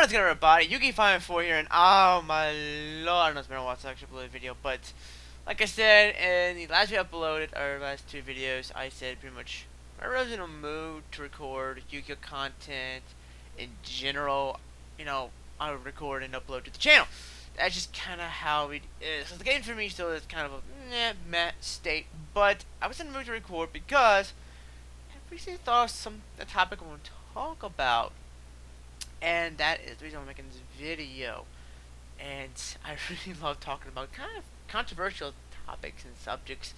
What is good, everybody? Yuki54 here, and oh my lord, I know it's been a while since I actually uploaded a video, but like I said in the last video I uploaded, our last two videos, I said pretty much I was in a mood to record Yu-Gi-Oh content in general. You know, I would record and upload to the channel. That's just kind of how it is. So the game for me still is kind of a meh state, but I was in the mood to record because I recently thought of a topic I want to talk about. And that is the reason I'm making this video. And I really love talking about kind of controversial topics and subjects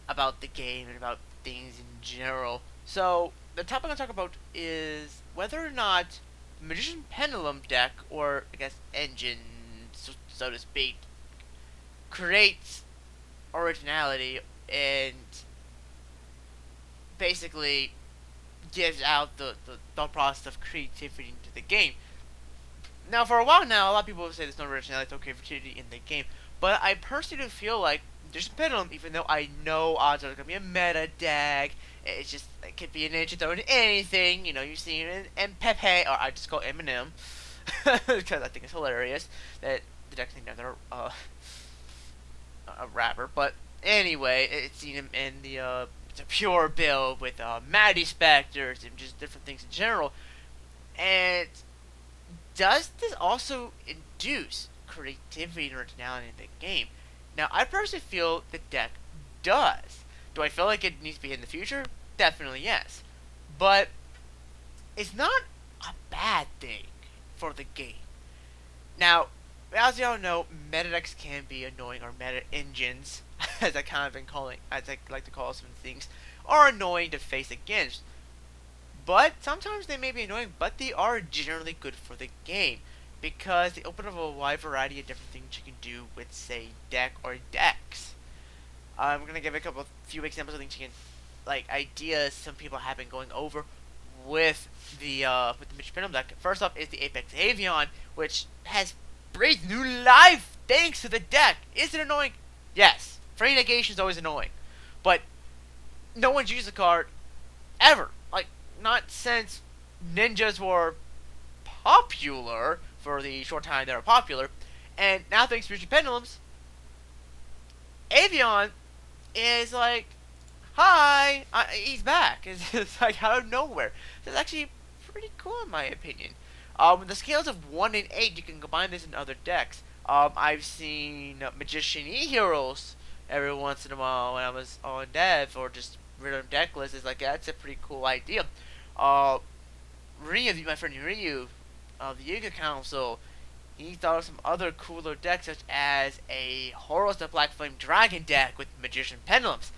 about the game and about things in general. So, the topic I'm going to talk about is whether or not the Magician Pendulum deck, or I guess engine, so to speak, creates originality and basically gives out the thought process of creativity into the game. Now, for a while now, a lot of people say there's no originality, no creativity in the game, but I personally do feel like there's a Pendulum, even though I know odds are going to be a meta deck. It's just, it could be an ninja throwing anything, you know, you see it in Pepe, or I just call Eminem, because I think it's hilarious that the deck's named after a rapper, but anyway, it's seen him in the, it's a pure build with Maddie Specters and just different things in general, and does this also induce creativity and originality in the game? Now, I personally feel the deck does. Do I feel like it needs to be in the future? Definitely yes. But it's not a bad thing for the game. Now, as y'all know, meta decks can be annoying, or meta engines, as I kind of been calling, as I like to call some things, are annoying to face against. But sometimes they may be annoying, but they are generally good for the game because they open up a wide variety of different things you can do with, say, deck or decks. I'm gonna give a few examples of things you can, like ideas some people have been going over with the Magician Pendulum deck. First off is the Apex Avion, which has breathed new life thanks to the deck. Is it annoying? Yes. Free negation is always annoying, but no one's used the card ever. Like, not since ninjas were popular for the short time they were popular, and now thanks to Pendulums, Avion is like, hi, he's back. It's like out of nowhere. It's actually pretty cool in my opinion. With the scales of 1 and 8, you can combine this in other decks. I've seen Magician E-Heroes every once in a while when I was on dev, or just random deck lists. It's like, that's a pretty cool idea. Ryu, my friend Ryu, of the Yuga Council, he thought of some other cooler decks, such as a Horus the Black Flame Dragon deck with Magician Pendulums.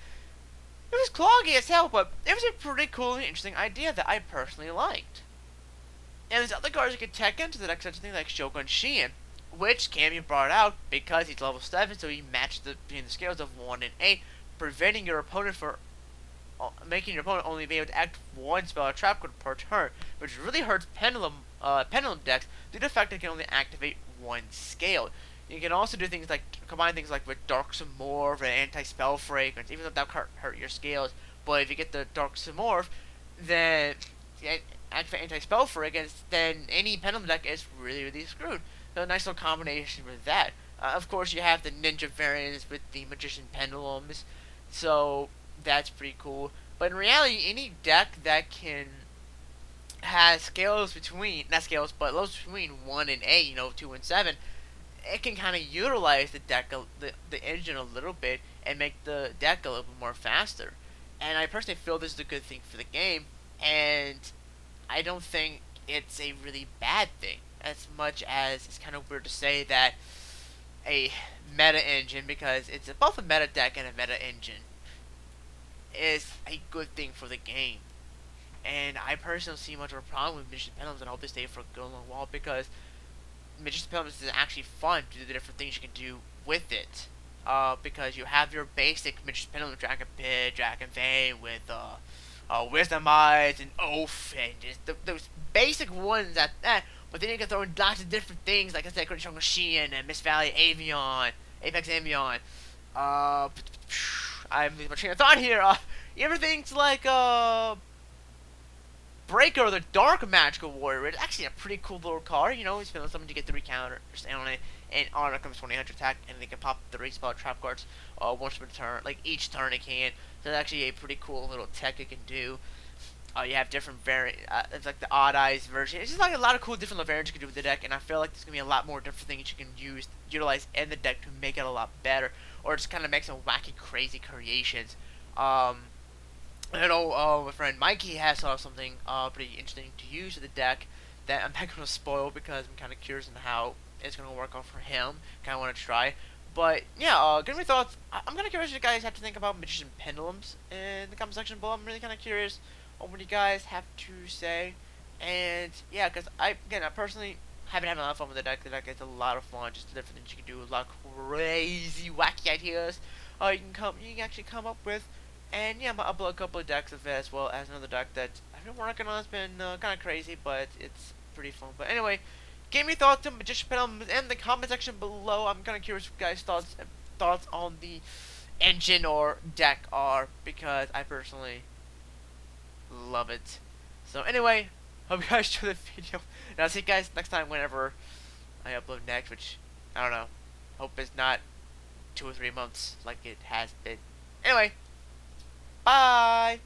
It was cloggy as hell, but it was a pretty cool and interesting idea that I personally liked. And there's other cards you can tech into the deck, such as things like Shogun Shien, which can be brought out because he's level 7, so he matches between the scales of 1 and 8, preventing your opponent for making your opponent only be able to act one spell or trap card per turn, which really hurts Pendulum decks due to the fact that it can only activate one scale. You can also do things like combine things like with Dark Morph and Anti-Spell Fragrance, even though that can't hurt your scales. But if you get the Dark Morph, then activate Anti-Spell Fragrance, then any Pendulum deck is really screwed. So a nice little combination with that. Of course, you have the Ninja variants with the Magician Pendulums, so that's pretty cool. But in reality, any deck that can has scales between, not scales, but levels between 1 and 8, 2 and 7, it can kind of utilize the deck, the engine a little bit, and make the deck a little bit more faster. And I personally feel this is a good thing for the game, and I don't think it's a really bad thing, as much as it's kind of weird to say that a meta engine, because it's both a meta deck and a meta engine, is a good thing for the game. And I personally don't see much of a problem with Magician Pendulums, and I hope they stay for a good long while, because Magician Pendulums is actually fun to do the different things you can do with it. Because you have your basic Magician Pendulum, Dragon Pit, Dragon Vein, with Wisdom Eyes and Oath, and just those basic ones but then you can throw in lots of different things, like I said, Shogun Shien and Miss Valley Avion, Apex Avion. I'm losing my train of thought here. Everything's like Breaker, the Dark Magical Warrior. It's actually a pretty cool little card. He's feeling something to get 3 counters on it, and on it comes 2000 attack, and they can pop 3 spell trap cards once per turn. Like each turn it can. So it's actually a pretty cool little tech it can do. You have different variant. It's like the Odd Eyes version. It's just like a lot of cool different variants you can do with the deck, and I feel like there's gonna be a lot more different things you can utilize in the deck to make it a lot better, or just kind of make some wacky, crazy creations. I know my friend Mikey has something pretty interesting to use with the deck that I'm not gonna spoil because I'm kind of curious on how it's gonna work out for him. Kind of want to try. But yeah, give me thoughts. I'm kind of curious what you guys have to think about Magician Pendulums in the comment section below. I'm really kind of curious on what you guys have to say. And yeah, because I personally have been having a lot of fun with the deck. The deck is a lot of fun, just the different things you can do, a lot of crazy, wacky ideas. You can actually come up with. And yeah, I'm gonna upload a couple of decks of it as well as another deck that I've been working on. It's been kind of crazy, but it's pretty fun. But anyway, give me thoughts on Magician Pendulum in the comment section below. I'm kind of curious what guys' thoughts on the engine or deck are, because I personally love it. So anyway, hope you guys enjoyed the video. And I'll see you guys next time whenever I upload next, which I don't know. Hope it's not 2 or 3 months like it has been. Anyway, bye.